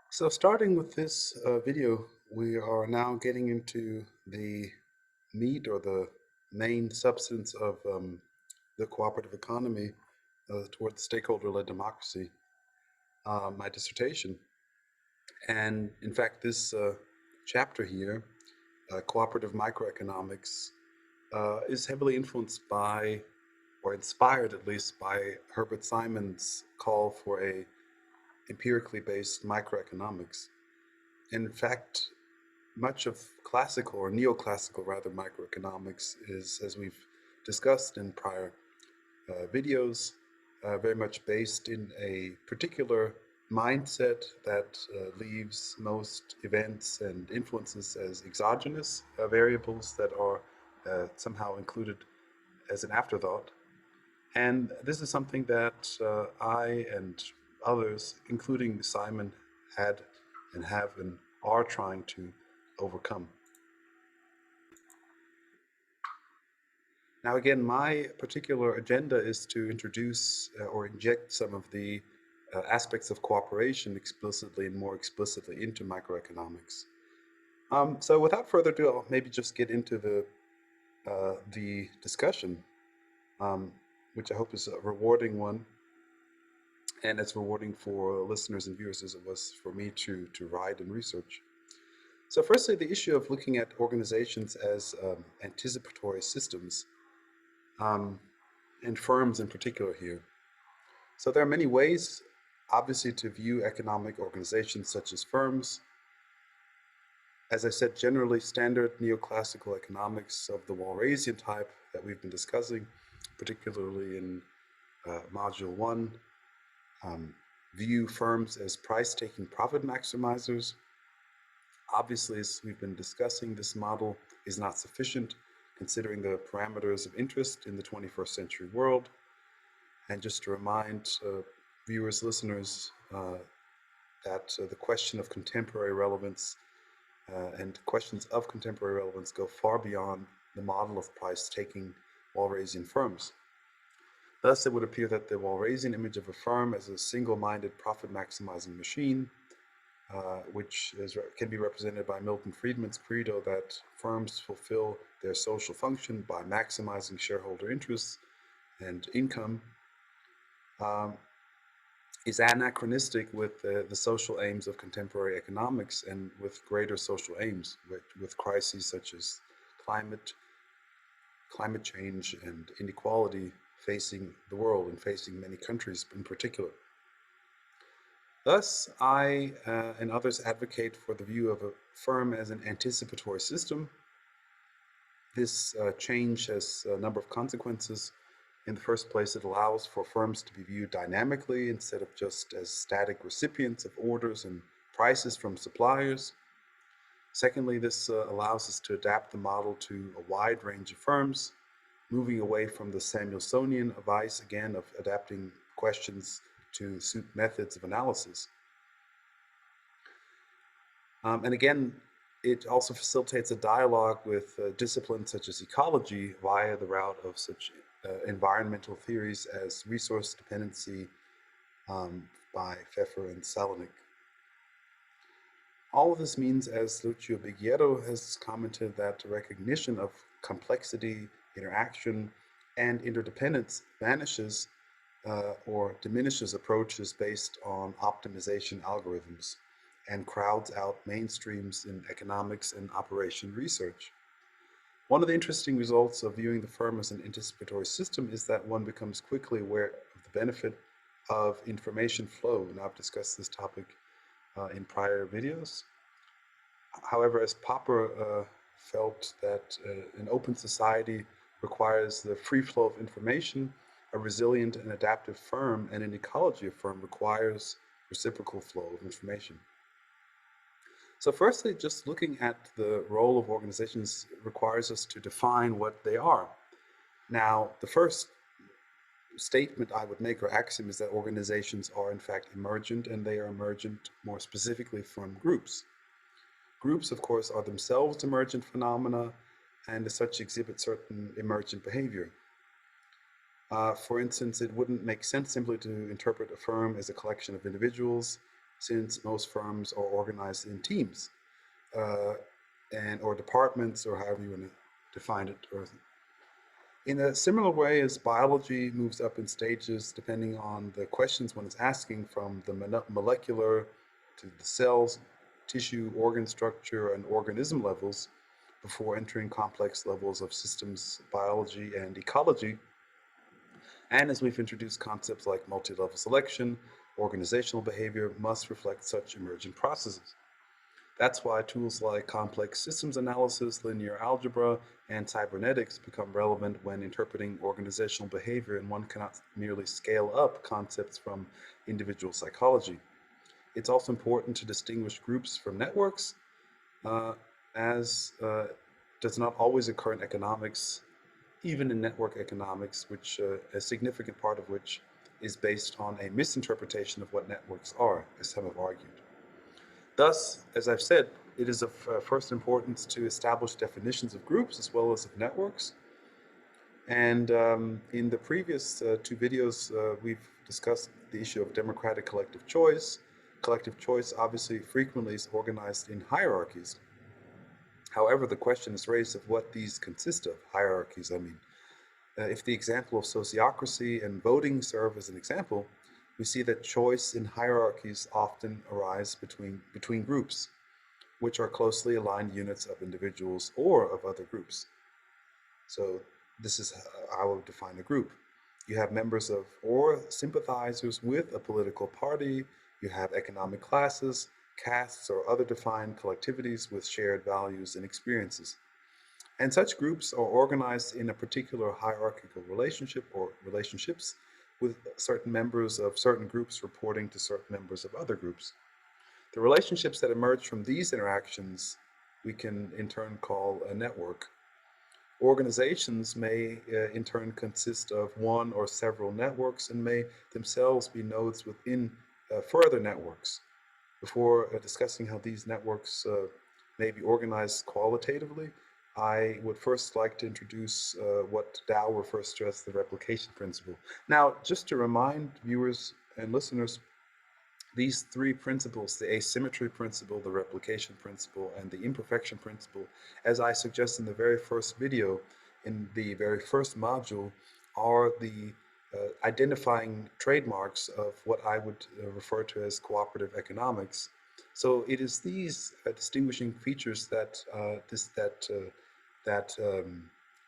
So starting with this video, we are now getting into the meat or the main substance of the cooperative economy towards stakeholder-led democracy, my dissertation. And in fact, this chapter here, Cooperative Microeconomics, is heavily influenced by, or inspired at least, by Herbert Simon's call for a empirically based microeconomics. In fact, much of classical or neoclassical rather microeconomics is, as we've discussed in prior videos, very much based in a particular mindset that leaves most events and influences as exogenous variables that are somehow included as an afterthought. And this is something that I and others, including Simon, had and have and are trying to overcome. Now, again, my particular agenda is to introduce or inject some of the aspects of cooperation explicitly and more explicitly into microeconomics. So without further ado, I'll maybe just get into the discussion, which I hope is a rewarding one, and it's rewarding for listeners and viewers as it was for me to write and research. So firstly, the issue of looking at organizations as anticipatory systems, and firms in particular here. So there are many ways, obviously, to view economic organizations such as firms. As I said, generally standard neoclassical economics of the Walrasian type that we've been discussing, particularly in Module 1, view firms as price-taking profit maximizers. Obviously, as we've been discussing, this model is not sufficient considering the parameters of interest in the 21st century world. And just to remind viewers, listeners, that the question of contemporary relevance and questions of contemporary relevance go far beyond the model of price-taking Walrasian firms. Thus, it would appear that the Walrasian image of a firm as a single-minded profit-maximizing machine, which can be represented by Milton Friedman's credo that firms fulfill their social function by maximizing shareholder interests and income, is anachronistic with the social aims of contemporary economics and with greater social aims, with crises such as climate change and inequality facing the world and facing many countries in particular. Thus, I and others advocate for the view of a firm as an anticipatory system. This change has a number of consequences. In the first place, it allows for firms to be viewed dynamically instead of just as static recipients of orders and prices from suppliers. Secondly, this allows us to adapt the model to a wide range of firms, moving away from the Samuelsonian vice again of adapting questions to suit methods of analysis. And again, it also facilitates a dialogue with disciplines such as ecology via the route of such environmental theories as resource dependency by Pfeffer and Salonik. All of this means, as Lucio Bighiero has commented, that the recognition of complexity, interaction, and interdependence vanishes or diminishes approaches based on optimization algorithms and crowds out mainstreams in economics and operation research. One of the interesting results of viewing the firm as an anticipatory system is that one becomes quickly aware of the benefit of information flow, and I've discussed this topic in prior videos. However, as Popper felt that an open society requires the free flow of information, a resilient and adaptive firm and an ecology of firm requires reciprocal flow of information. So firstly, just looking at the role of organizations requires us to define what they are. Now, the first statement I would make or axiom is that organizations are in fact emergent, and they are emergent more specifically from groups. Groups, of course, are themselves emergent phenomena and as such exhibit certain emergent behavior. For instance, it wouldn't make sense simply to interpret a firm as a collection of individuals, since most firms are organized in teams uh, or departments, or however you want to define it. Or in a similar way as biology moves up in stages depending on the questions one is asking, from the molecular to the cells, tissue, organ structure, and organism levels, before entering complex levels of systems biology and ecology. And as we've introduced concepts like multi-level selection, organizational behavior must reflect such emergent processes. That's why tools like complex systems analysis, linear algebra, and cybernetics become relevant when interpreting organizational behavior, and one cannot merely scale up concepts from individual psychology. It's also important to distinguish groups from networks, uh, as does not always occur in economics, even in network economics, which a significant part of which is based on a misinterpretation of what networks are, as some have argued. Thus, as I've said, it is of first importance to establish definitions of groups as well as of networks. And in the previous two videos, we've discussed the issue of democratic collective choice. Collective choice obviously frequently is organized in hierarchies. However, the question is raised of what these consist of, hierarchies, I mean. If the example of sociocracy and voting serve as an example, we see that choice in hierarchies often arise between groups, which are closely aligned units of individuals or of other groups. So this is how I would define a group. You have members of or sympathizers with a political party, you have economic classes, castes, or other defined collectivities with shared values and experiences. And such groups are organized in a particular hierarchical relationship or relationships, with certain members of certain groups reporting to certain members of other groups. The relationships that emerge from these interactions we can in turn call a network. Organizations may in turn consist of one or several networks and may themselves be nodes within further networks. Before discussing how these networks may be organized qualitatively, I would first like to introduce what Dow refers to as the replication principle. Now, just to remind viewers and listeners, these three principles, the asymmetry principle, the replication principle, and the imperfection principle, as I suggest in the very first video, in the very first module, are the identifying trademarks of what I would refer to as cooperative economics. So it is these distinguishing features that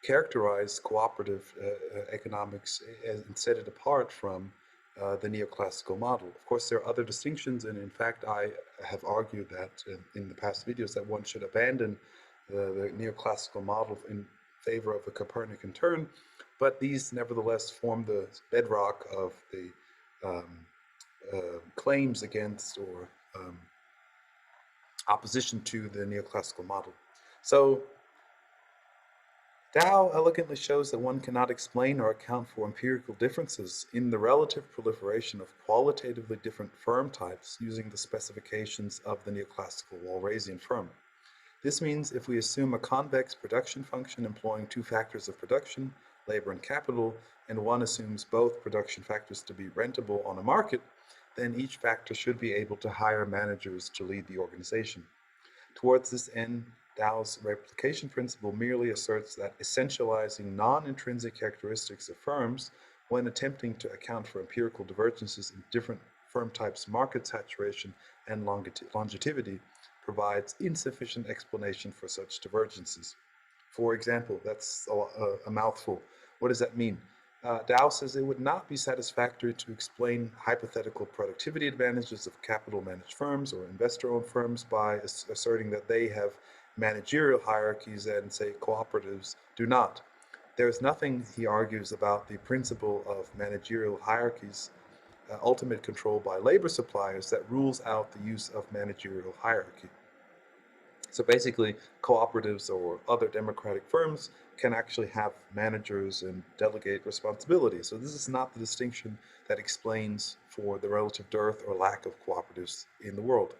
characterize cooperative economics and set it apart from the neoclassical model. Of course, there are other distinctions, and in fact, I have argued that in the past videos that one should abandon the neoclassical model in favor of a Copernican turn, but these nevertheless form the bedrock of the claims against or opposition to the neoclassical model. So Dow elegantly shows that one cannot explain or account for empirical differences in the relative proliferation of qualitatively different firm types using the specifications of the neoclassical Walrasian firm. This means if we assume a convex production function employing two factors of production, labor and capital, and one assumes both production factors to be rentable on a market, then each factor should be able to hire managers to lead the organization. Towards this end, Dow's replication principle merely asserts that essentializing non-intrinsic characteristics of firms when attempting to account for empirical divergences in different firm types' market saturation and longevity provides insufficient explanation for such divergences. For example, that's a mouthful. What does that mean? Dow says it would not be satisfactory to explain hypothetical productivity advantages of capital managed firms or investor owned firms by asserting that they have managerial hierarchies and, say, cooperatives do not. There is nothing, he argues, about the principle of managerial hierarchies, ultimate control by labor suppliers, that rules out the use of managerial hierarchy. So basically, cooperatives or other democratic firms can actually have managers and delegate responsibility. So this is not the distinction that explains for the relative dearth or lack of cooperatives in the world.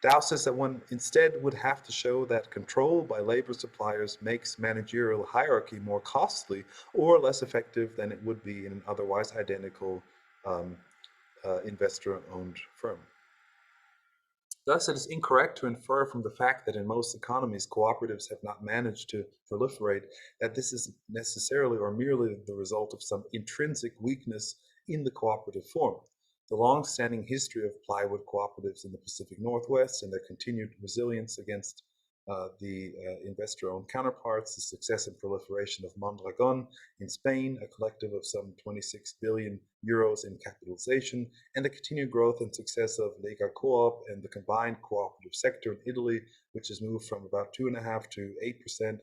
Dow says that one instead would have to show that control by labor suppliers makes managerial hierarchy more costly or less effective than it would be in an otherwise identical um, investor-owned firm. Thus, it is incorrect to infer from the fact that in most economies cooperatives have not managed to proliferate that this is necessarily or merely the result of some intrinsic weakness in the cooperative form. The long-standing history of plywood cooperatives in the Pacific Northwest and their continued resilience against the investor-owned counterparts, the success and proliferation of Mondragon in Spain, a collective of some 26 billion euros in capitalization, and the continued growth and success of Lega Coop and the combined cooperative sector in Italy, which has moved from about 2.5% to 8%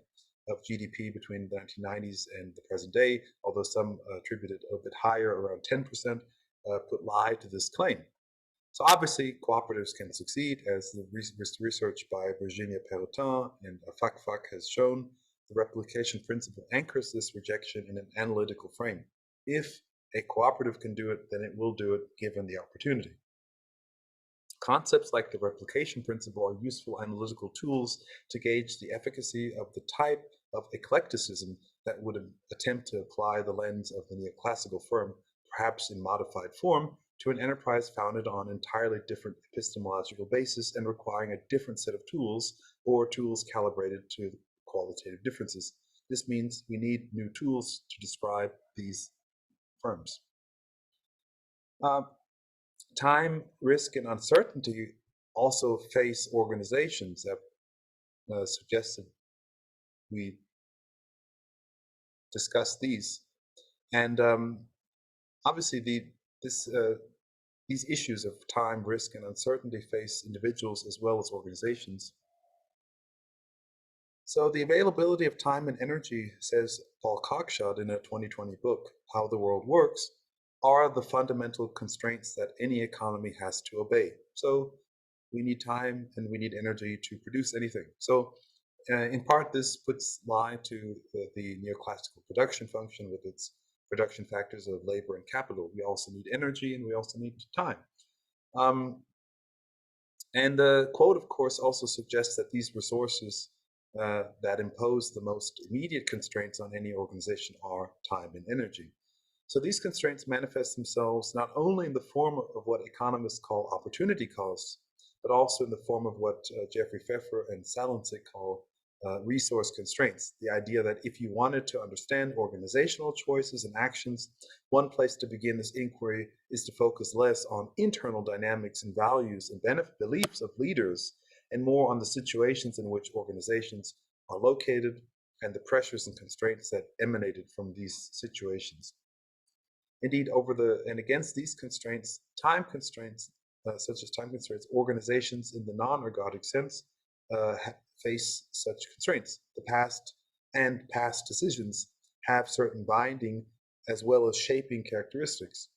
of GDP between the 1990s and the present day, although some attribute it a bit higher, around 10%, put lie to this claim. So obviously, cooperatives can succeed, as the research by Virginia Perrotin and Fakfak has shown. The replication principle anchors this rejection in an analytical frame. If a cooperative can do it, then it will do it given the opportunity. Concepts like the replication principle are useful analytical tools to gauge the efficacy of the type of eclecticism that would attempt to apply the lens of the neoclassical firm, perhaps in modified form, to an enterprise founded on entirely different epistemological basis and requiring a different set of tools, or tools calibrated to qualitative differences. This means we need new tools to describe these firms. Time, risk, and uncertainty also face organizations that suggested we discuss these. And obviously, these issues of time, risk, and uncertainty face individuals as well as organizations. So the availability of time and energy, says Paul Cockshott in a 2020 book, How the World Works, are the fundamental constraints that any economy has to obey. So we need time and we need energy to produce anything. So in part, this puts lie to the neoclassical production function with its production factors of labor and capital. We also need energy and we also need time. And the quote, of course, also suggests that these resources that impose the most immediate constraints on any organization are time and energy. So these constraints manifest themselves not only in the form of what economists call opportunity costs, but also in the form of what Jeffrey Pfeffer and Salonsic call resource constraints. The idea that if you wanted to understand organizational choices and actions, one place to begin this inquiry is to focus less on internal dynamics and values and beliefs of leaders, and more on the situations in which organizations are located and the pressures and constraints that emanated from these situations. Indeed, and against these constraints, time constraints, such as time constraints, organizations in the non-ergodic sense face such constraints. The past decisions have certain binding as well as shaping characteristics.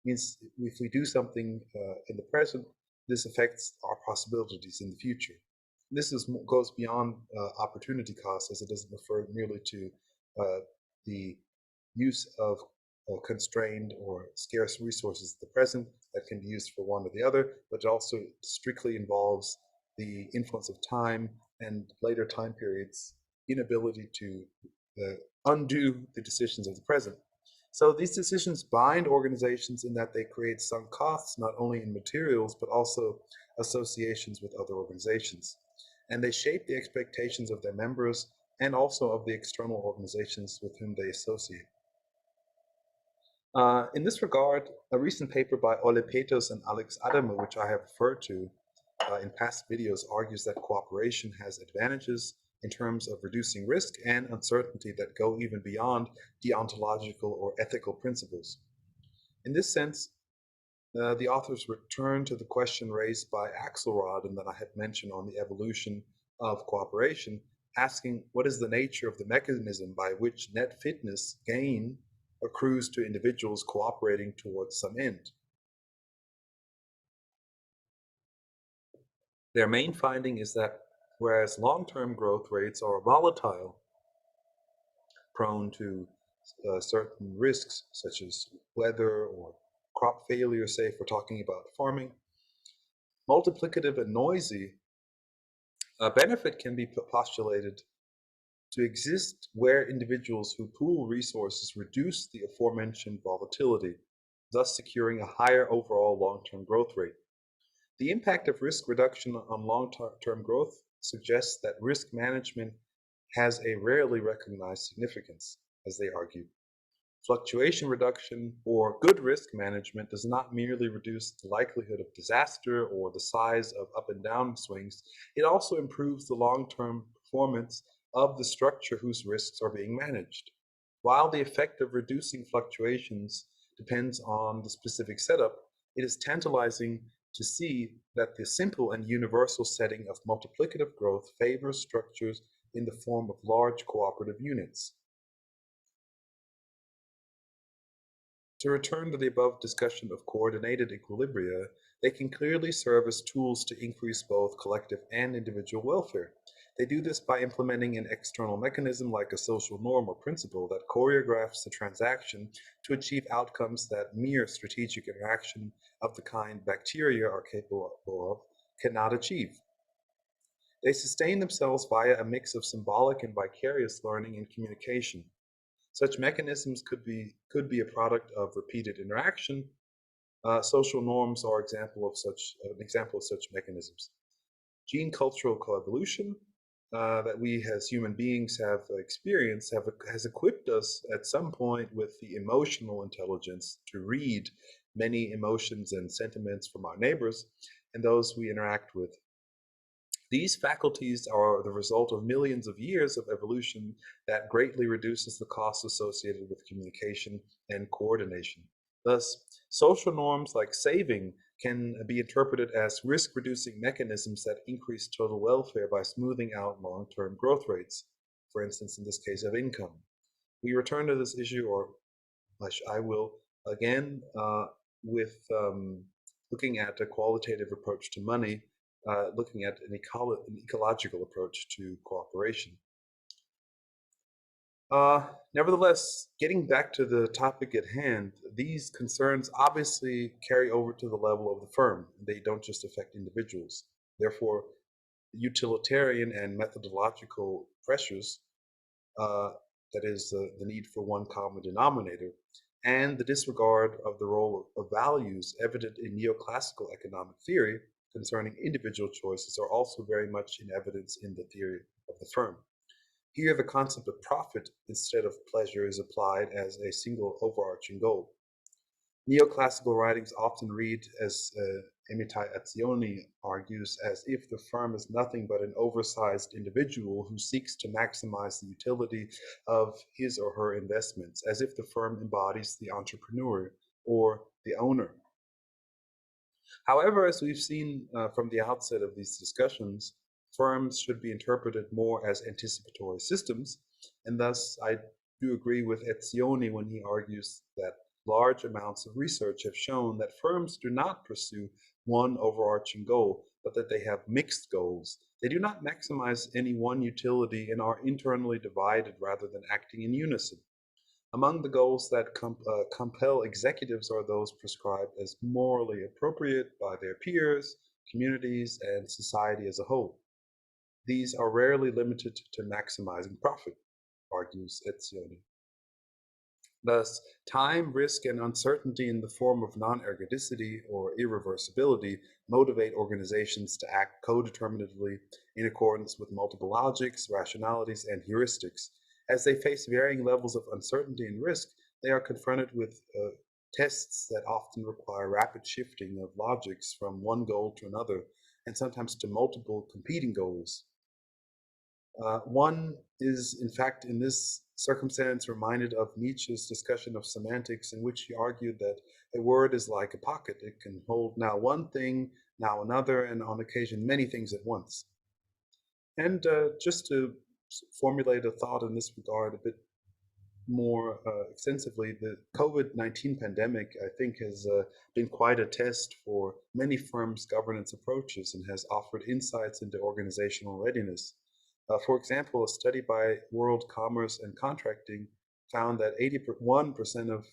It means if we do something in the present, this affects our possibilities in the future. This goes beyond opportunity costs, as it doesn't refer merely to the use of constrained or scarce resources at the present that can be used for one or the other, but it also strictly involves the influence of time and later time periods' inability to undo the decisions of the present. So these decisions bind organizations in that they create some costs, not only in materials, but also associations with other organizations. And they shape the expectations of their members and also of the external organizations with whom they associate. In this regard, a recent paper by Ole Peters and Alex Adamu, which I have referred to in past videos, argues that cooperation has advantages in terms of reducing risk and uncertainty that go even beyond deontological or ethical principles. In this sense, the authors return to the question raised by Axelrod and that I had mentioned on the evolution of cooperation, asking what is the nature of the mechanism by which net fitness gain accrues to individuals cooperating towards some end. Their main finding is that whereas long-term growth rates are volatile, prone to certain risks such as weather or crop failure, say if we're talking about farming, Multiplicative and noisy, a benefit can be postulated to exist where individuals who pool resources reduce the aforementioned volatility, thus securing a higher overall long-term growth rate. The impact of risk reduction on long-term growth suggests that risk management has a rarely recognized significance, as they argue. Fluctuation reduction or good risk management does not merely reduce the likelihood of disaster or the size of up and down swings, it also improves the long-term performance of the structure whose risks are being managed. While the effect of reducing fluctuations depends on the specific setup, it is tantalizing to see that the simple and universal setting of multiplicative growth favors structures in the form of large cooperative units. To return to the above discussion of coordinated equilibria, they can clearly serve as tools to increase both collective and individual welfare. They do this by implementing an external mechanism like a social norm or principle that choreographs the transaction to achieve outcomes that mere strategic interaction of the kind bacteria are capable of cannot achieve. They sustain themselves via a mix of symbolic and vicarious learning and communication. Such mechanisms could be a product of repeated interaction. Social norms are an example of such mechanisms. Gene cultural coevolution that we as human beings have experienced has equipped us at some point with the emotional intelligence to read many emotions and sentiments from our neighbors and those we interact with. These faculties are the result of millions of years of evolution that greatly reduces the costs associated with communication and coordination. Thus, social norms like saving can be interpreted as risk-reducing mechanisms that increase total welfare by smoothing out long-term growth rates, for instance, in this case of income. We return to this issue, or I will again, with looking at a qualitative approach to money, looking at an ecological approach to cooperation. Nevertheless, getting back to the topic at hand, these concerns obviously carry over to the level of the firm. They don't just affect individuals. Therefore, utilitarian and methodological pressures, uh, that is, the need for one common denominator, and the disregard of the role of values evident in neoclassical economic theory concerning individual choices are also very much in evidence in the theory of the firm. Here, the concept of profit instead of pleasure is applied as a single overarching goal. Neoclassical writings often read, as Imitazioni argues, as if the firm is nothing but an oversized individual who seeks to maximize the utility of his or her investments, as if the firm embodies the entrepreneur or the owner. However, as we've seen from the outset of these discussions, firms should be interpreted more as anticipatory systems, and thus I do agree with Etzioni when he argues that large amounts of research have shown that firms do not pursue one overarching goal, but that they have mixed goals. They do not maximize any one utility and are internally divided rather than acting in unison. Among the goals that compel executives are those prescribed as morally appropriate by their peers, communities, and society as a whole. These are rarely limited to maximizing profit, argues Etzioni. Thus, time, risk, and uncertainty in the form of non-ergodicity or irreversibility motivate organizations to act co-determinatively in accordance with multiple logics, rationalities, and heuristics. As they face varying levels of uncertainty and risk, they are confronted with tests that often require rapid shifting of logics from one goal to another, and sometimes to multiple competing goals. One is, in fact, in this circumstance, reminded of Nietzsche's discussion of semantics, in which he argued that a word is like a pocket. It can hold now one thing, now another, and on occasion many things at once. And just to formulate a thought in this regard a bit more extensively, the COVID-19 pandemic, I think, has been quite a test for many firms' governance approaches and has offered insights into organizational readiness. For example, a study by World Commerce and Contracting found that 81% of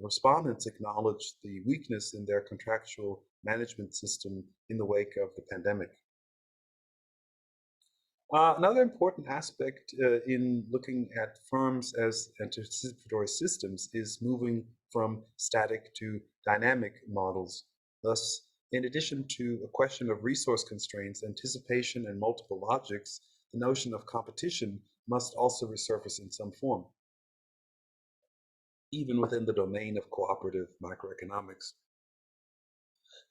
respondents acknowledged the weakness in their contractual management system in the wake of the pandemic. Another important aspect in looking at firms as anticipatory systems is moving from static to dynamic models. Thus, in addition to a question of resource constraints, anticipation, and multiple logics, the notion of competition must also resurface in some form, even within the domain of cooperative microeconomics.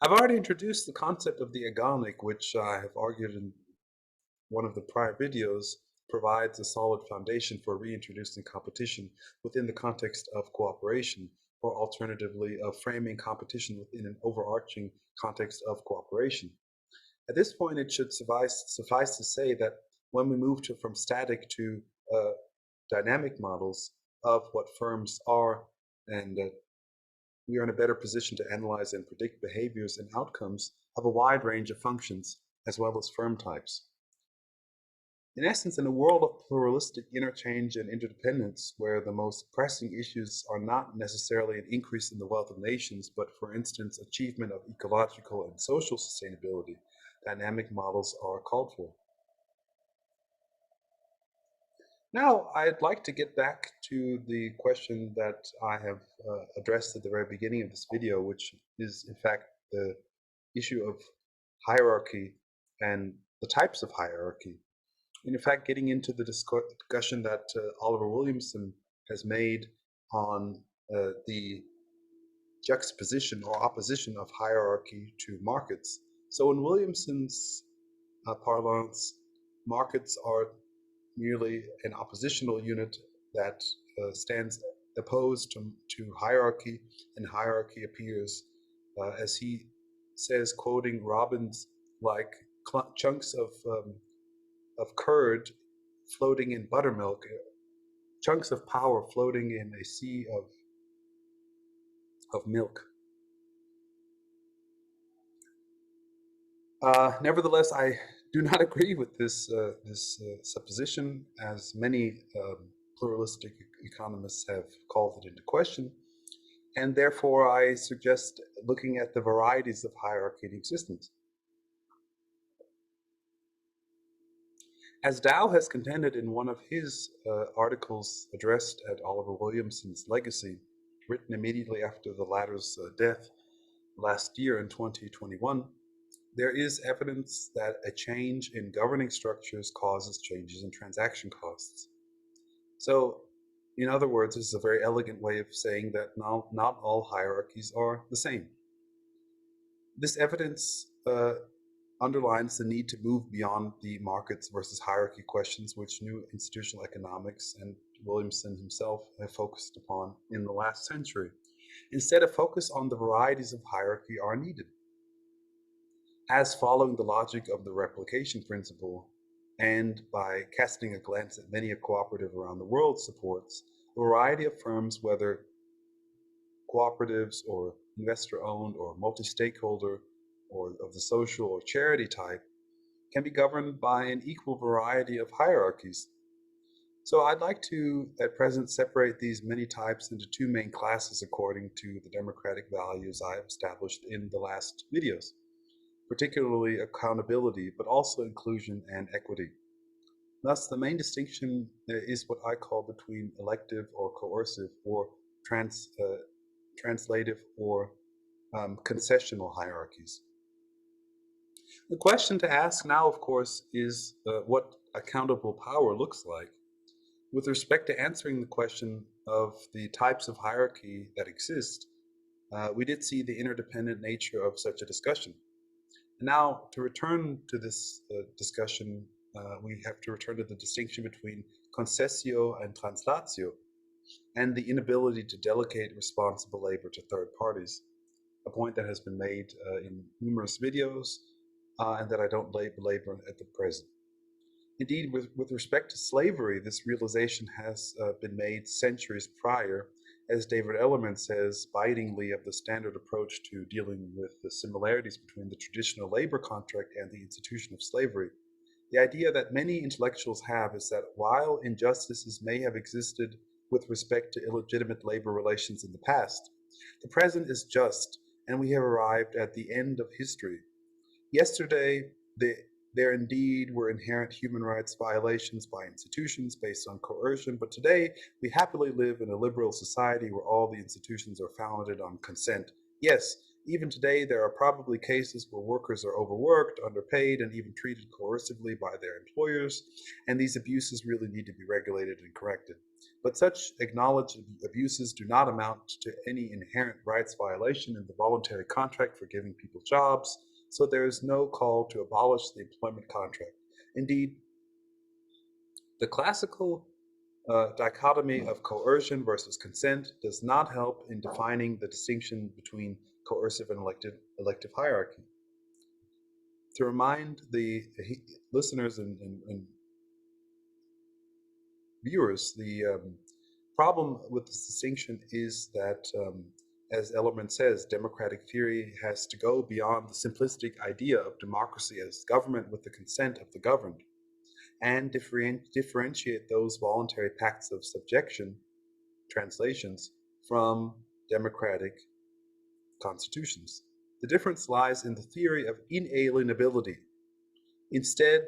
I've already introduced the concept of the agonic, which I have argued in one of the prior videos, provides a solid foundation for reintroducing competition within the context of cooperation, or alternatively, of framing competition within an overarching context of cooperation. At this point, it should suffice to say that when we move from static to dynamic models of what firms are, and we are in a better position to analyze and predict behaviors and outcomes of a wide range of functions, as well as firm types. In essence, in a world of pluralistic interchange and interdependence, where the most pressing issues are not necessarily an increase in the wealth of nations, but for instance, achievement of ecological and social sustainability, dynamic models are called for. Now, I'd like to get back to the question that I have addressed at the very beginning of this video, which is in fact the issue of hierarchy and the types of hierarchy. And in fact, getting into the discussion that Oliver Williamson has made on the juxtaposition or opposition of hierarchy to markets. So in Williamson's parlance, markets are merely an oppositional unit that stands opposed to hierarchy, and hierarchy appears, as he says, quoting Robbins, like chunks of curd floating in buttermilk, chunks of power floating in a sea of milk. Nevertheless, I do not agree with this supposition, as many pluralistic economists have called it into question, and therefore I suggest looking at the varieties of hierarchy in existence. As Dow has contended in one of his articles addressed at Oliver Williamson's legacy, written immediately after the latter's death last year in 2021, there is evidence that a change in governing structures causes changes in transaction costs. So, in other words, this is a very elegant way of saying that not all hierarchies are the same. This evidence underlines the need to move beyond the markets versus hierarchy questions, which new institutional economics and Williamson himself have focused upon in the last century. Instead, a focus on the varieties of hierarchy are needed. As following the logic of the replication principle, and by casting a glance at many a cooperative around the world supports, a variety of firms, whether cooperatives or investor-owned or multi-stakeholder, or of the social or charity type, can be governed by an equal variety of hierarchies. So I'd like to, at present, separate these many types into two main classes according to the democratic values I have established in the last videos, particularly accountability, but also inclusion and equity. Thus, the main distinction is what I call between elective or coercive, or translative or concessional hierarchies. The question to ask now, of course, is what accountable power looks like. With respect to answering the question of the types of hierarchy that exist, we did see the interdependent nature of such a discussion. And now, to return to this discussion, we have to return to the distinction between concessio and translatio, and the inability to delegate responsible labor to third parties, a point that has been made in numerous videos, and that I don't belabor at the present. Indeed, with respect to slavery, this realization has been made centuries prior, as David Ellerman says bitingly of the standard approach to dealing with the similarities between the traditional labor contract and the institution of slavery. The idea that many intellectuals have is that while injustices may have existed with respect to illegitimate labor relations in the past. The present is just, and we have arrived at the end of history. Yesterday, there indeed were inherent human rights violations by institutions based on coercion, but today we happily live in a liberal society where all the institutions are founded on consent. Yes, even today there are probably cases where workers are overworked, underpaid, and even treated coercively by their employers, and these abuses really need to be regulated and corrected. But such acknowledged abuses do not amount to any inherent rights violation in the voluntary contract for giving people jobs, so there is no call to abolish the employment contract. Indeed, the classical dichotomy of coercion versus consent does not help in defining the distinction between coercive and elective hierarchy. To remind the listeners and viewers, the problem with this distinction is that, as Ellerman says, democratic theory has to go beyond the simplistic idea of democracy as government with the consent of the governed, and differentiate those voluntary pacts of subjection, translations, from democratic constitutions. The difference lies in the theory of inalienability. Instead,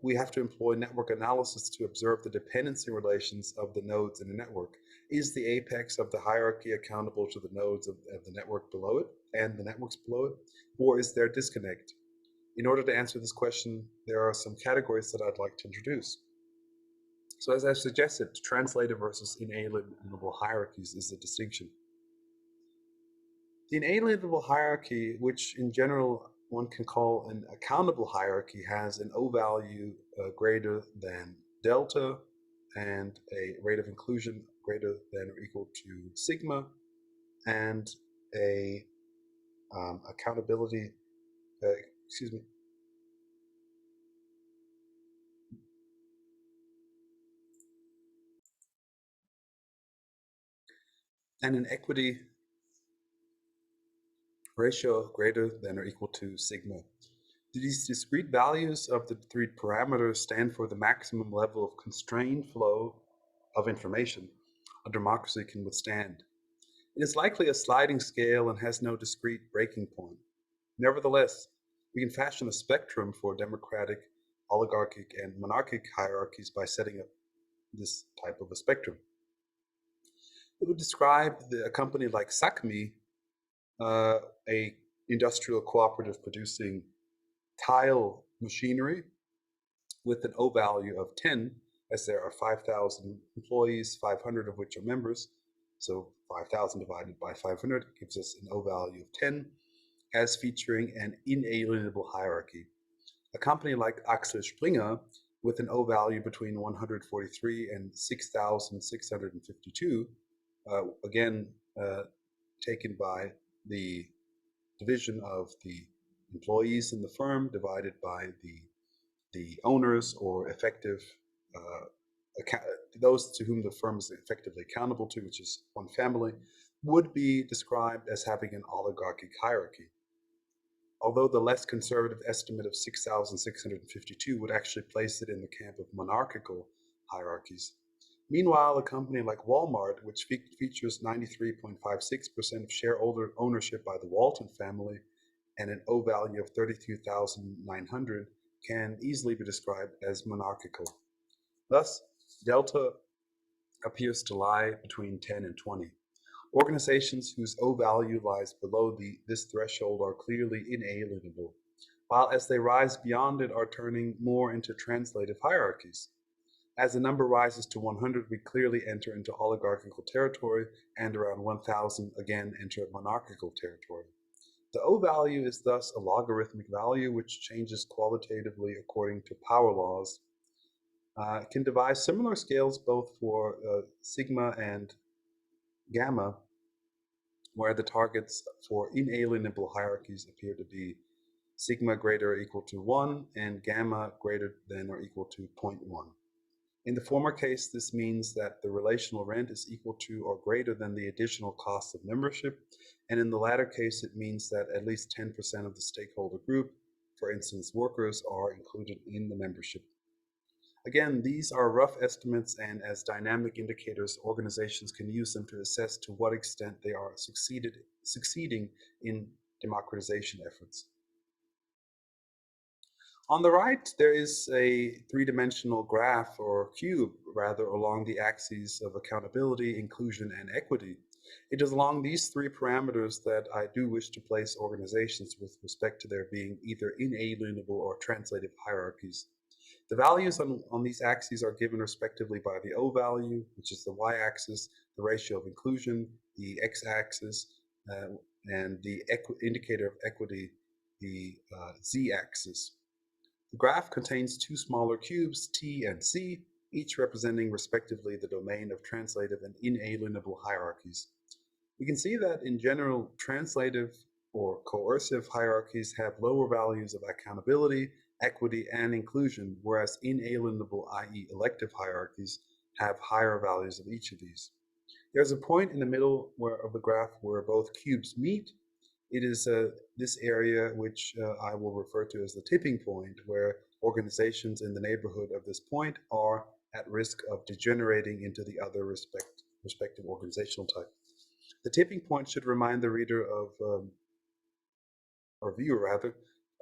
we have to employ network analysis to observe the dependency relations of the nodes in a network. Is the apex of the hierarchy accountable to the nodes of the network below it and the networks below it, or is there a disconnect? In order to answer this question, there are some categories that I'd like to introduce. So as I've suggested, translative versus inalienable hierarchies is the distinction. The inalienable hierarchy, which in general one can call an accountable hierarchy, has an O value greater than delta and a rate of inclusion greater than or equal to sigma, and a accountability, excuse me, and an equity ratio greater than or equal to sigma. These discrete values of the three parameters stand for the maximum level of constrained flow of information a democracy can withstand. It is likely a sliding scale and has no discrete breaking point. Nevertheless, we can fashion a spectrum for democratic, oligarchic, and monarchic hierarchies by setting up this type of a spectrum. It would describe a company like Sakmi, a industrial cooperative producing tile machinery with an O value of 10, as there are 5,000 employees, 500 of which are members. So 5,000 divided by 500 gives us an O value of 10, as featuring an inalienable hierarchy. A company like Axel Springer, with an O value between 143 and 6,652, again taken by the division of the employees in the firm divided by the owners or effective those to whom the firm is effectively accountable to, which is one family, would be described as having an oligarchic hierarchy. Although the less conservative estimate of 6,652 would actually place it in the camp of monarchical hierarchies. Meanwhile, a company like Walmart, which features 93.56% of shareholder ownership by the Walton family and an O value of 32,900, can easily be described as monarchical. Thus, delta appears to lie between 10 and 20. Organizations whose O value lies below this threshold are clearly inalienable, while as they rise beyond it are turning more into translative hierarchies. As the number rises to 100, we clearly enter into oligarchical territory, and around 1,000 again enter monarchical territory. The O value is thus a logarithmic value which changes qualitatively according to power laws. It can devise similar scales both for sigma and gamma, where the targets for inalienable hierarchies appear to be sigma greater or equal to 1 and gamma greater than or equal to 0.1. In the former case, this means that the relational rent is equal to or greater than the additional cost of membership, and in the latter case, it means that at least 10% of the stakeholder group, for instance workers, are included in the membership. Again, these are rough estimates, and as dynamic indicators, organizations can use them to assess to what extent they are succeeding in democratization efforts. On the right, there is a three-dimensional graph, or cube rather, along the axes of accountability, inclusion, and equity. It is along these three parameters that I do wish to place organizations with respect to their being either inalienable or translative hierarchies. The values on these axes are given respectively by the O value, which is the y-axis, the ratio of inclusion, the x-axis, uh, and the indicator of equity, the z-axis. The graph contains two smaller cubes, T and C, each representing respectively the domain of translative and inalienable hierarchies. We can see that in general, translative or coercive hierarchies have lower values of accountability, equity, and inclusion, whereas inalienable, i.e. elective hierarchies, have higher values of each of these. There's a point in the middle of the graph where both cubes meet. It is this area which I will refer to as the tipping point, where organizations in the neighborhood of this point are at risk of degenerating into the other respective organizational type. The tipping point should remind the reader of, or viewer rather,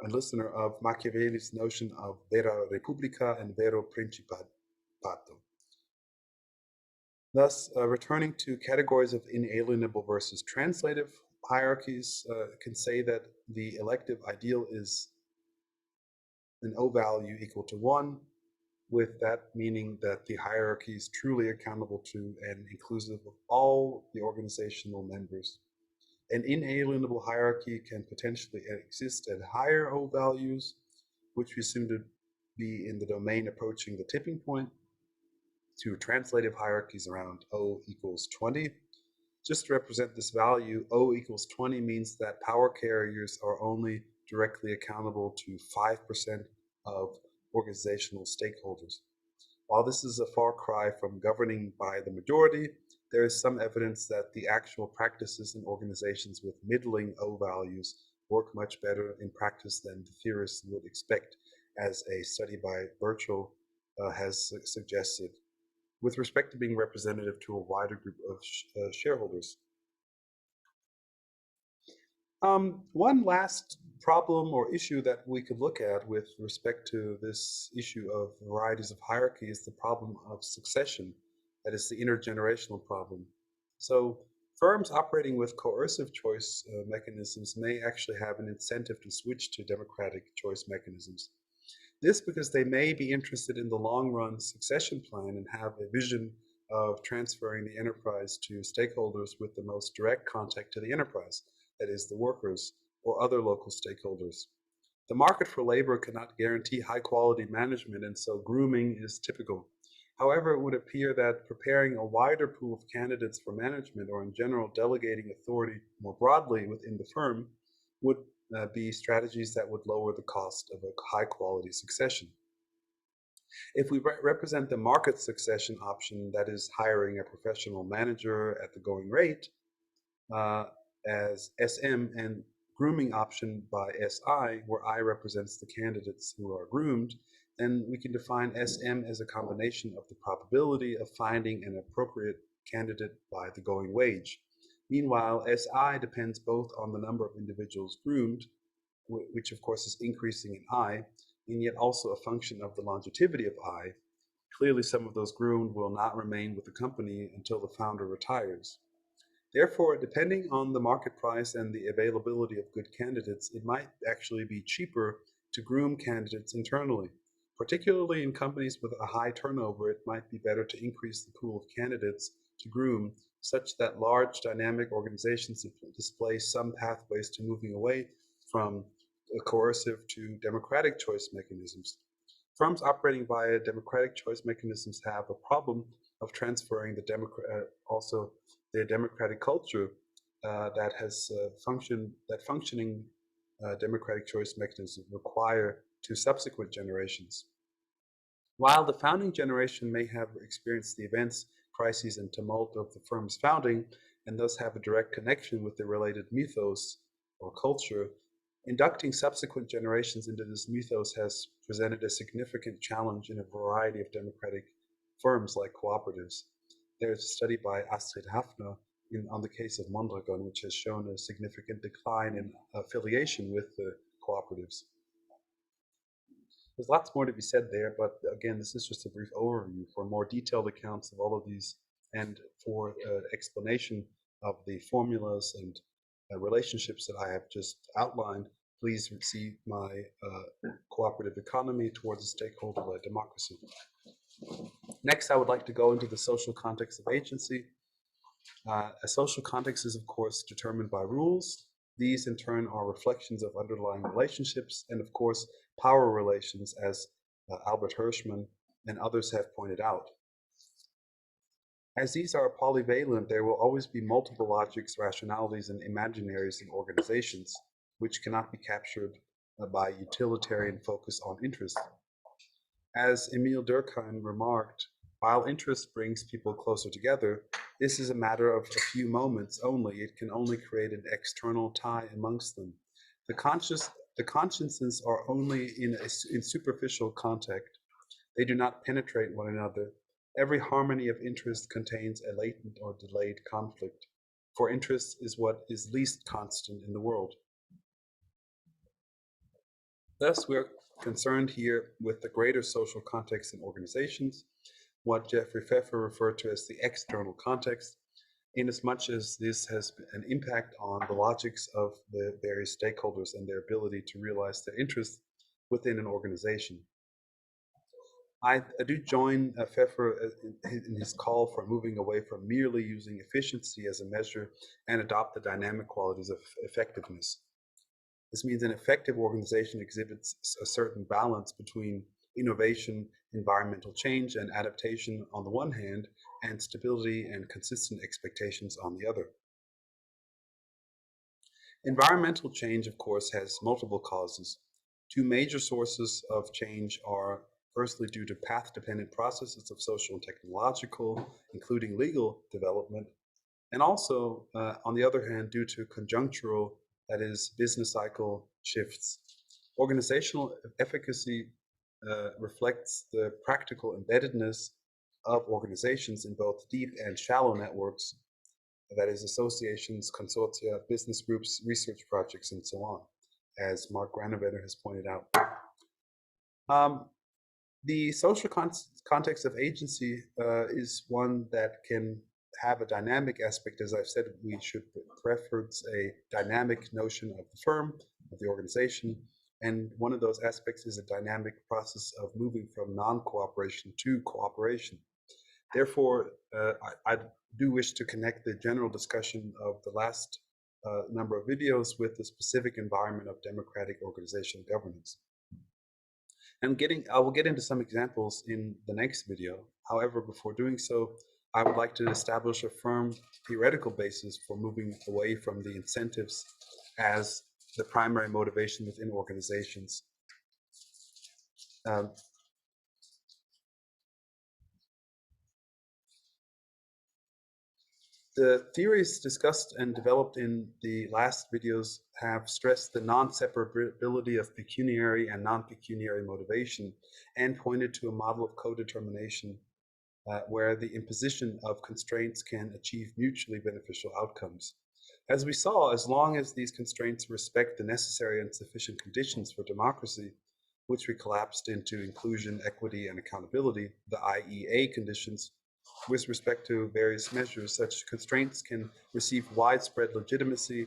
a listener of Machiavelli's notion of vera republica and vero principato. Thus, returning to categories of inalienable versus translative hierarchies, can say that the elective ideal is an O value equal to 1, with that meaning that the hierarchy is truly accountable to and inclusive of all the organizational members. An inalienable hierarchy can potentially exist at higher O values, which we assume to be in the domain approaching the tipping point, to translative hierarchies around O equals 20. Just to represent this value, O equals 20 means that power carriers are only directly accountable to 5% of organizational stakeholders. While this is a far cry from governing by the majority, there is some evidence that the actual practices in organizations with middling O values work much better in practice than the theorists would expect, as a study by Birchall has suggested, with respect to being representative to a wider group of shareholders. One last problem or issue that we could look at with respect to this issue of varieties of hierarchy is the problem of succession. That is the intergenerational problem. So firms operating with coercive choice mechanisms may actually have an incentive to switch to democratic choice mechanisms. This because they may be interested in the long run succession plan and have a vision of transferring the enterprise to stakeholders with the most direct contact to the enterprise, that is, the workers or other local stakeholders. The market for labor cannot guarantee high quality management, and so grooming is typical. However, it would appear that preparing a wider pool of candidates for management, or in general delegating authority more broadly within the firm, would be strategies that would lower the cost of a high quality succession. If we represent the market succession option, that is hiring a professional manager at the going rate, uh, as SM, and grooming option by SI, where I represents the candidates who are groomed, then we can define SM as a combination of the probability of finding an appropriate candidate by the going wage. Meanwhile, SI depends both on the number of individuals groomed, which of course is increasing in I, and yet also a function of the longevity of I. Clearly, some of those groomed will not remain with the company until the founder retires. Therefore, depending on the market price and the availability of good candidates, it might actually be cheaper to groom candidates internally. Particularly in companies with a high turnover, it might be better to increase the pool of candidates to groom, such that large dynamic organizations display some pathways to moving away from coercive to democratic choice mechanisms. Firms operating via democratic choice mechanisms have a problem of transferring also their democratic culture that has functioning democratic choice mechanisms require to subsequent generations. While the founding generation may have experienced the events, crises, and tumult of the firm's founding, and thus have a direct connection with the related mythos or culture, Inducting subsequent generations into this mythos has presented a significant challenge in a variety of democratic firms like cooperatives. There's a study by Astrid Hafner on the case of Mondragon, which has shown a significant decline in affiliation with the cooperatives. There's lots more to be said there, but again, this is just a brief overview. For more detailed accounts of all of these and for explanation of the formulas and relationships that I have just outlined, please see my Cooperative Economy towards a Stakeholder-Led Democracy. Next, I would like to go into the social context of agency. A social context is, of course, determined by rules. These, in turn, are reflections of underlying relationships and, of course, power relations, as Albert Hirschman and others have pointed out. As these are polyvalent, there will always be multiple logics, rationalities, and imaginaries in organizations, which cannot be captured by utilitarian focus on interest. As Emile Durkheim remarked, while interest brings people closer together, this is a matter of a few moments only. It can only create an external tie amongst them. The consciences are only in superficial contact. They do not penetrate one another. Every harmony of interest contains a latent or delayed conflict, for interest is what is least constant in the world. Thus, we're concerned here with the greater social context in organizations, what Jeffrey Pfeffer referred to as the external context, inasmuch as this has an impact on the logics of the various stakeholders and their ability to realize their interests within an organization. I do join Pfeffer in his call for moving away from merely using efficiency as a measure and adopt the dynamic qualities of effectiveness. This means an effective organization exhibits a certain balance between innovation, environmental change, and adaptation on the one hand, and stability and consistent expectations on the other. Environmental change, of course, has multiple causes. Two major sources of change are firstly due to path-dependent processes of social and technological, including legal development, and also, on the other hand, due to conjunctural, that is, business cycle shifts. Organizational efficacy reflects the practical embeddedness of organizations in both deep and shallow networks, that is, associations, consortia, business groups, research projects, and so on, as Mark Granovetter has pointed out. The social context of agency is one that can have a dynamic aspect. As I've said, we should preference a dynamic notion of the firm, of the organization, and one of those aspects is a dynamic process of moving from non-cooperation to cooperation. Therefore, I do wish to connect the general discussion of the last number of videos with the specific environment of democratic organizational governance. I will get into some examples in the next video. However, before doing so, I would like to establish a firm theoretical basis for moving away from the incentives as the primary motivation within organizations. The theories discussed and developed in the last videos have stressed the non-separability of pecuniary and non-pecuniary motivation and pointed to a model of co-determination where the imposition of constraints can achieve mutually beneficial outcomes. As we saw, as long as these constraints respect the necessary and sufficient conditions for democracy, which we collapsed into inclusion, equity, and accountability, the IEA conditions, with respect to various measures, such constraints can receive widespread legitimacy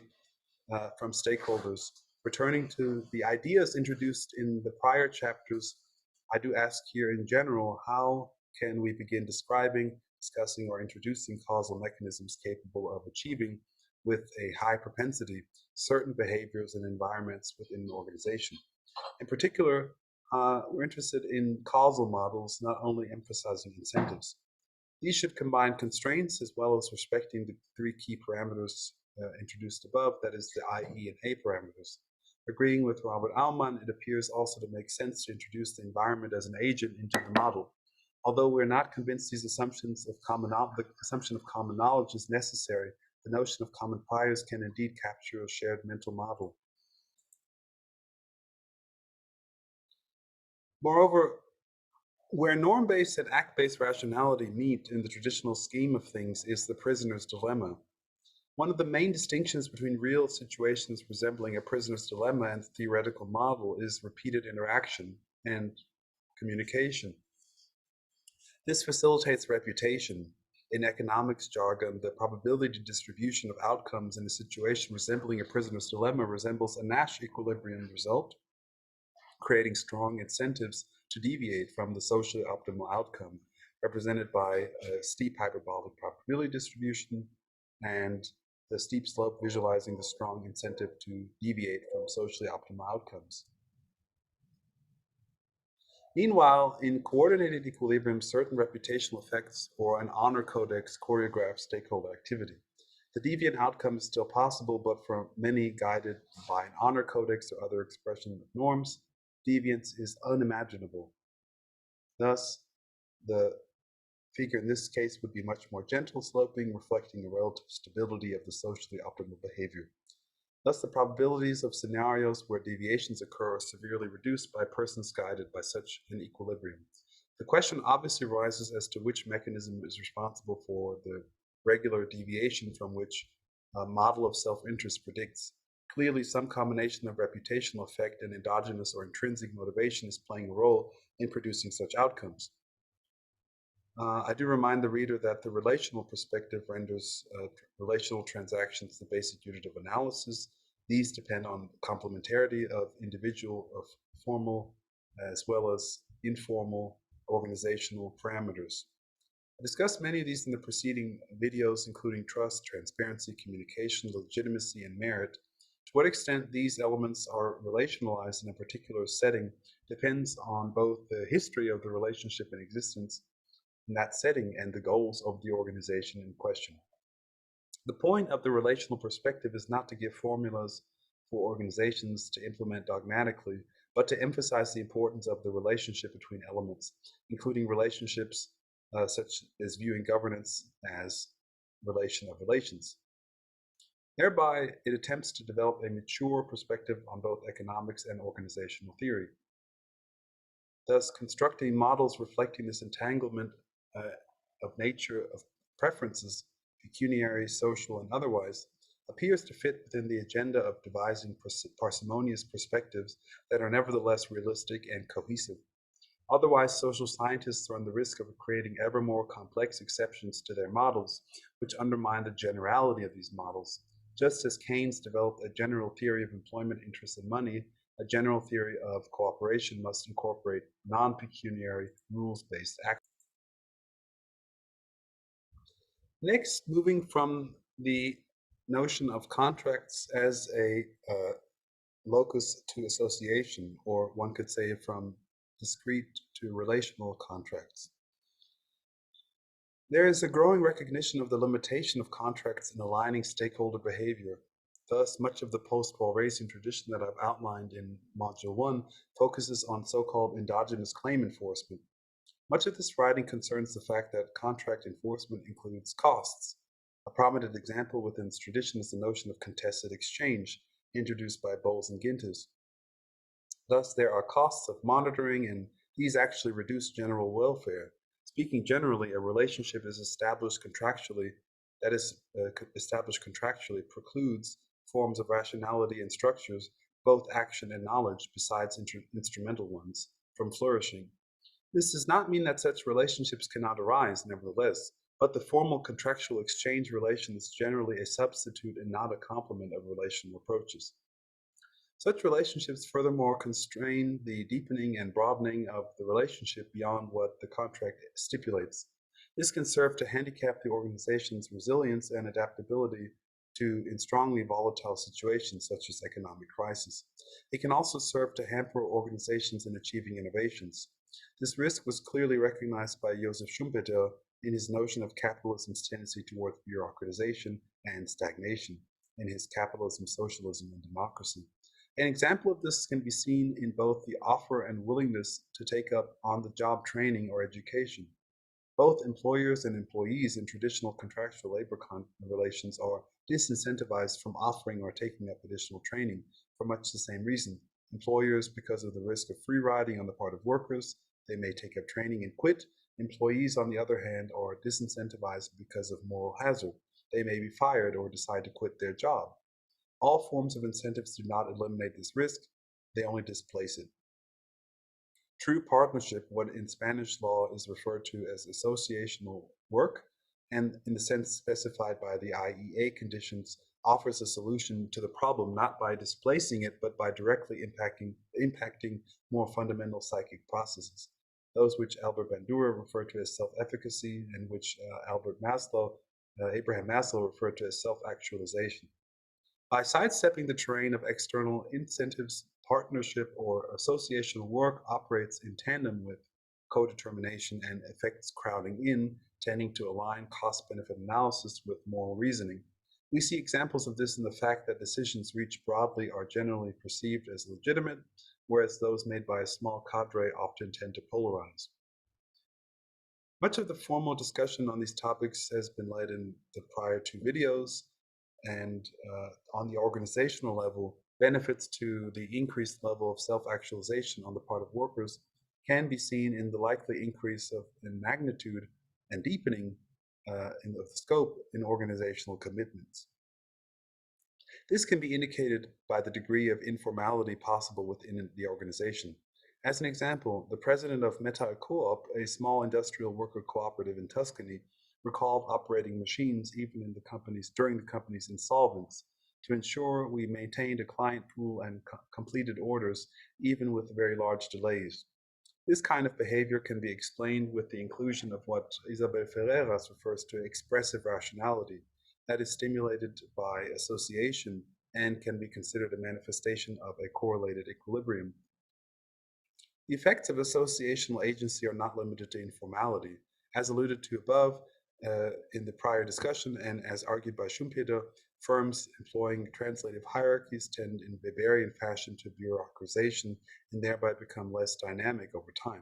from stakeholders. Returning to the ideas introduced in the prior chapters, I do ask here in general, how can we begin describing, discussing, or introducing causal mechanisms capable of achieving, with a high propensity, certain behaviors and environments within an organization? In particular, we're interested in causal models, not only emphasizing incentives. These should combine constraints as well as respecting the three key parameters introduced above, that is the I, E, and A parameters. Agreeing with Robert Aumann, it appears also to make sense to introduce the environment as an agent into the model. Although we're not convinced the assumption of common knowledge is necessary, the notion of common priors can indeed capture a shared mental model. Moreover, where norm-based and act-based rationality meet in the traditional scheme of things is the prisoner's dilemma. One of the main distinctions between real situations resembling a prisoner's dilemma and the theoretical model is repeated interaction and communication. This facilitates reputation. In economics jargon, the probability distribution of outcomes in a situation resembling a prisoner's dilemma resembles a Nash equilibrium result, creating strong incentives to deviate from the socially optimal outcome, represented by a steep hyperbolic probability distribution and the steep slope visualizing the strong incentive to deviate from socially optimal outcomes. Meanwhile, in coordinated equilibrium, certain reputational effects or an honor codex choreograph stakeholder activity. The deviant outcome is still possible, but for many guided by an honor codex or other expression of norms, deviance is unimaginable. Thus, the figure in this case would be much more gentle sloping, reflecting the relative stability of the socially optimal behavior. Thus, the probabilities of scenarios where deviations occur are severely reduced by persons guided by such an equilibrium. The question obviously arises as to which mechanism is responsible for the regular deviation from which a model of self-interest predicts. Clearly, some combination of reputational effect and endogenous or intrinsic motivation is playing a role in producing such outcomes. I do remind the reader that the relational perspective renders relational transactions the basic unit of analysis. These depend on complementarity of individual or formal as well as informal organizational parameters. I discussed many of these in the preceding videos, including trust, transparency, communication, legitimacy, and merit. To what extent these elements are relationalized in a particular setting depends on both the history of the relationship in existence in that setting and the goals of the organization in question. The point of the relational perspective is not to give formulas for organizations to implement dogmatically, but to emphasize the importance of the relationship between elements, including relationships such as viewing governance as relation of relations. Thereby, it attempts to develop a mature perspective on both economics and organizational theory. Thus, constructing models reflecting this entanglement of nature of preferences, pecuniary, social, and otherwise, appears to fit within the agenda of devising parsimonious perspectives that are nevertheless realistic and cohesive. Otherwise, social scientists run the risk of creating ever more complex exceptions to their models, which undermine the generality of these models. Just as Keynes developed a general theory of employment, interest, and money, a general theory of cooperation must incorporate non-pecuniary, rules-based action. Next, moving from the notion of contracts as a locus to association, or one could say from discrete to relational contracts. There is a growing recognition of the limitation of contracts in aligning stakeholder behavior. Thus, much of the post-Walrasian tradition that I've outlined in Module 1 focuses on so-called endogenous claim enforcement. Much of this writing concerns the fact that contract enforcement includes costs. A prominent example within this tradition is the notion of contested exchange, introduced by Bowles and Gintis. Thus, there are costs of monitoring, and these actually reduce general welfare. Speaking generally, a relationship is established contractually, precludes forms of rationality and structures, both action and knowledge, besides instrumental ones, from flourishing. This does not mean that such relationships cannot arise, nevertheless, but the formal contractual exchange relation is generally a substitute and not a complement of relational approaches. Such relationships furthermore constrain the deepening and broadening of the relationship beyond what the contract stipulates. This can serve to handicap the organization's resilience and adaptability in strongly volatile situations such as economic crisis. It can also serve to hamper organizations in achieving innovations. This risk was clearly recognized by Joseph Schumpeter in his notion of capitalism's tendency towards bureaucratization and stagnation in his Capitalism, Socialism, and Democracy. An example of this can be seen in both the offer and willingness to take up on-the-job training or education. Both employers and employees in traditional contractual labor relations are disincentivized from offering or taking up additional training for much the same reason. Employers, because of the risk of free riding on the part of workers, they may take up training and quit. Employees, on the other hand, are disincentivized because of moral hazard. They may be fired or decide to quit their job. All forms of incentives do not eliminate this risk, they only displace it. True partnership, what in Spanish law is referred to as associational work, and in the sense specified by the IEA conditions, offers a solution to the problem not by displacing it, but by directly impacting more fundamental psychic processes, those which Albert Bandura referred to as self-efficacy and which Abraham Maslow referred to as self-actualization. By sidestepping the terrain of external incentives, partnership or associational work operates in tandem with co-determination and effects crowding in, tending to align cost-benefit analysis with moral reasoning. We see examples of this in the fact that decisions reached broadly are generally perceived as legitimate, whereas those made by a small cadre often tend to polarize. Much of the formal discussion on these topics has been led in the prior two videos, and on the organizational level, benefits to the increased level of self-actualization on the part of workers can be seen in the likely increase in magnitude and deepening of the scope in organizational commitments. This can be indicated by the degree of informality possible within the organization. As an example, the president of Metal Co-op, a small industrial worker cooperative in Tuscany, recalled operating machines even during the company's insolvents to ensure we maintained a client pool and completed orders even with very large delays. This kind of behavior can be explained with the inclusion of what Isabel Ferreras refers to expressive rationality, that is stimulated by association and can be considered a manifestation of a correlated equilibrium. The effects of associational agency are not limited to informality. As alluded to above in the prior discussion, and as argued by Schumpeter, firms employing translative hierarchies tend in Weberian fashion to bureaucratization and thereby become less dynamic over time.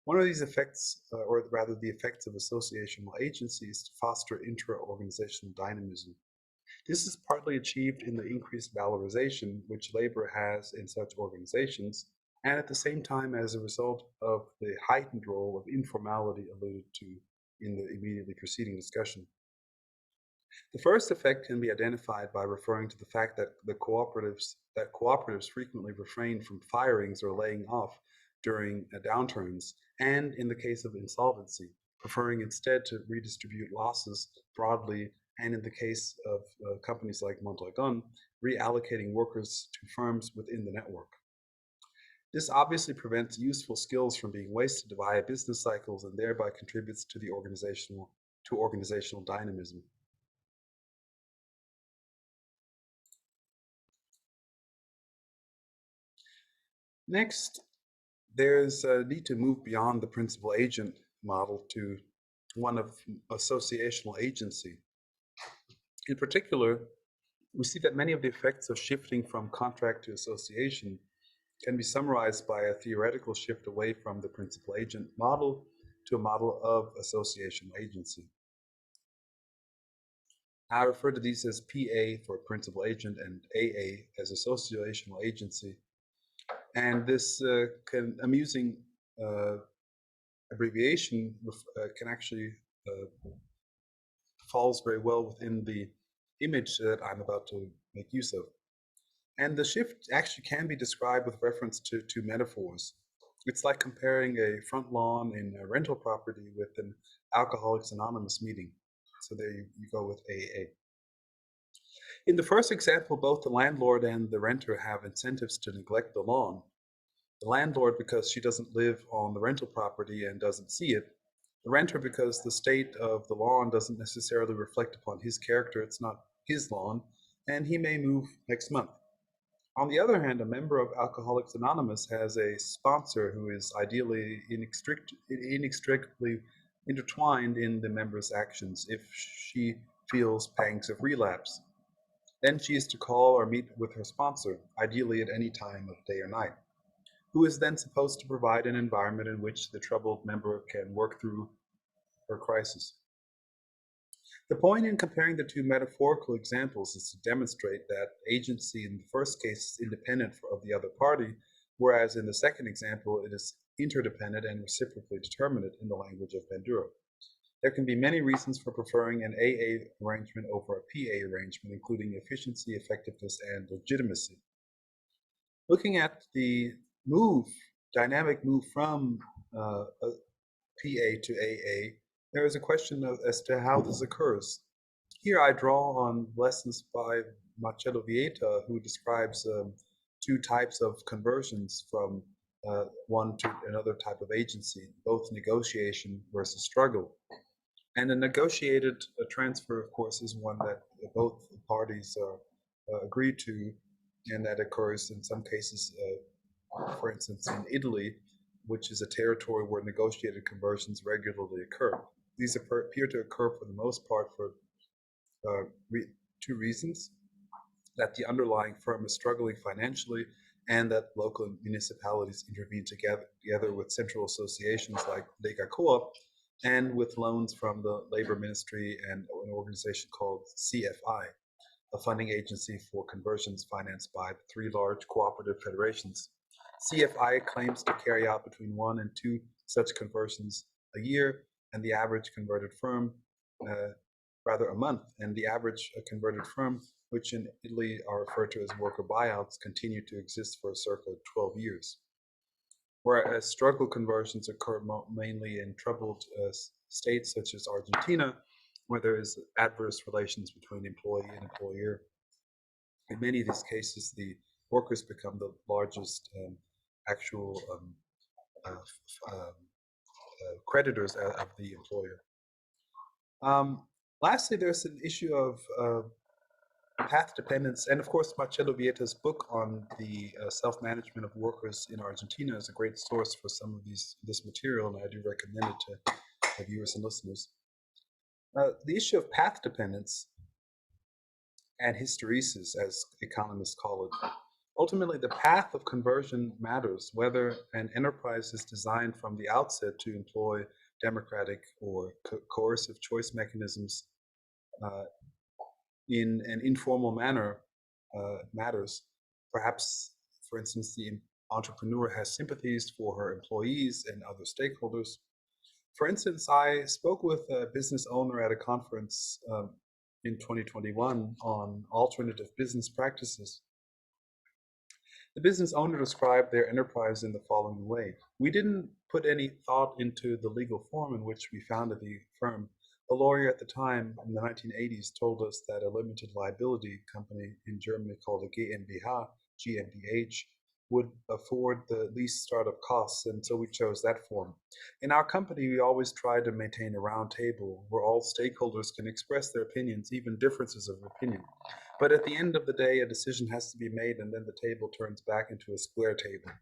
One of these effects, or rather the effects of associational agency, is to foster intra-organizational dynamism. This is partly achieved in the increased valorization which labor has in such organizations, and at the same time as a result of the heightened role of informality alluded to in the immediately preceding discussion. The first effect can be identified by referring to the fact that cooperatives frequently refrain from firings or laying off during downturns, and in the case of insolvency, preferring instead to redistribute losses broadly, and in the case of companies like Mondragon, reallocating workers to firms within the network. This obviously prevents useful skills from being wasted via business cycles and thereby contributes to organizational dynamism. Next, there's a need to move beyond the principal agent model to one of associational agency. In particular, we see that many of the effects of shifting from contract to association can be summarized by a theoretical shift away from the principal agent model to a model of associational agency. I refer to these as PA for principal agent and AA as associational agency. And this amusing abbreviation can actually falls very well within the image that I'm about to make use of. And the shift actually can be described with reference to two metaphors. It's like comparing a front lawn in a rental property with an Alcoholics Anonymous meeting. So there you go with AA. In the first example, both the landlord and the renter have incentives to neglect the lawn. The landlord because she doesn't live on the rental property and doesn't see it. The renter because the state of the lawn doesn't necessarily reflect upon his character, it's not his lawn, and he may move next month. On the other hand, a member of Alcoholics Anonymous has a sponsor who is ideally inextricably intertwined in the member's actions if she feels pangs of relapse. Then she is to call or meet with her sponsor, ideally at any time of day or night, who is then supposed to provide an environment in which the troubled member can work through her crisis. The point in comparing the two metaphorical examples is to demonstrate that agency in the first case is independent of the other party, whereas in the second example it is interdependent and reciprocally determinate in the language of Bandura. There can be many reasons for preferring an AA arrangement over a PA arrangement, including efficiency, effectiveness, and legitimacy. Looking at the dynamic move from a PA to AA, there is a question as to how this occurs. Here I draw on lessons by Marcello Vieta, who describes two types of conversions from one to another type of agency, both negotiation versus struggle. And a negotiated transfer, of course, is one that both parties agree to, and that occurs in some cases, for instance, in Italy, which is a territory where negotiated conversions regularly occur. These appear to occur for the most part for two reasons: that the underlying firm is struggling financially, and that local municipalities intervene together with central associations like Lega Coop, and with loans from the Labor Ministry and an organization called CFI, a funding agency for conversions financed by the three large cooperative federations. CFI claims to carry out between 1 and 2 such conversions a year, and the average converted firm, rather a month, and the average converted firm, which in Italy are referred to as worker buyouts, continue to exist for circa 12 years. Whereas struggle conversions occur mainly in troubled states such as Argentina, where there is adverse relations between employee and employer. In many of these cases, the workers become the largest actual creditors of the employer. Lastly, there's an issue of path dependence, and of course Marcello Vieta's book on the self-management of workers in Argentina is a great source for some of this material, and I do recommend it to viewers and listeners. The issue of path dependence and hysteresis, as economists call it. Ultimately, the path of conversion matters, whether an enterprise is designed from the outset to employ democratic or coercive choice mechanisms in an informal manner matters. Perhaps, for instance, the entrepreneur has sympathies for her employees and other stakeholders. For instance, I spoke with a business owner at a conference in 2021 on alternative business practices. The business owner described their enterprise in the following way: "We didn't put any thought into the legal form in which we founded the firm. A lawyer at the time, in the 1980s, told us that a limited liability company in Germany called a GmbH, would afford the least startup costs, and so we chose that form. In our company, we always try to maintain a round table where all stakeholders can express their opinions, even differences of opinion. But at the end of the day, a decision has to be made, and then the table turns back into a square table."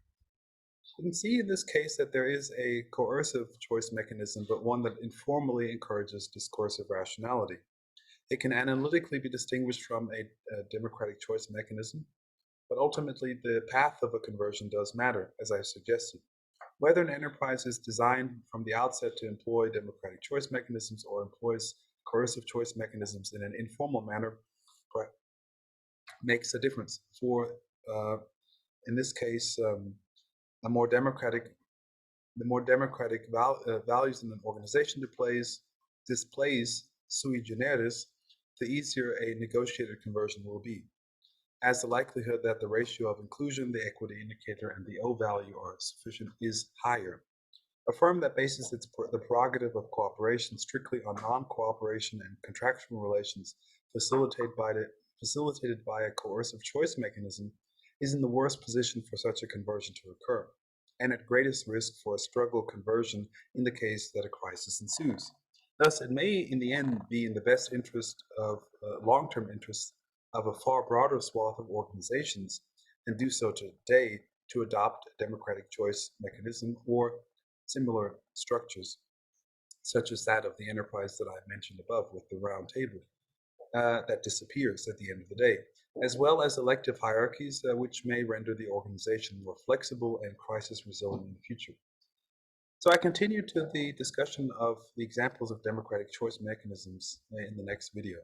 You can see in this case that there is a coercive choice mechanism, but one that informally encourages discursive rationality. It can analytically be distinguished from a democratic choice mechanism, but ultimately the path of a conversion does matter, as I suggested. Whether an enterprise is designed from the outset to employ democratic choice mechanisms or employs coercive choice mechanisms in an informal manner makes a difference. In this case, the more democratic values in an organization displays sui generis, the easier a negotiated conversion will be, as the likelihood that the ratio of inclusion, the equity indicator, and the O value are sufficient is higher. A firm that bases the prerogative of cooperation strictly on non-cooperation and contractual relations facilitated by a coercive choice mechanism is in the worst position for such a conversion to occur, and at greatest risk for a struggle conversion in the case that a crisis ensues. Thus, it may in the end be in the best interest of long-term interests of a far broader swath of organizations, and do so today, to adopt a democratic choice mechanism or similar structures, such as that of the enterprise that I mentioned above with the round table, that disappears at the end of the day, as well as elective hierarchies, which may render the organization more flexible and crisis resilient in the future. So I continue to the discussion of the examples of democratic choice mechanisms in the next video.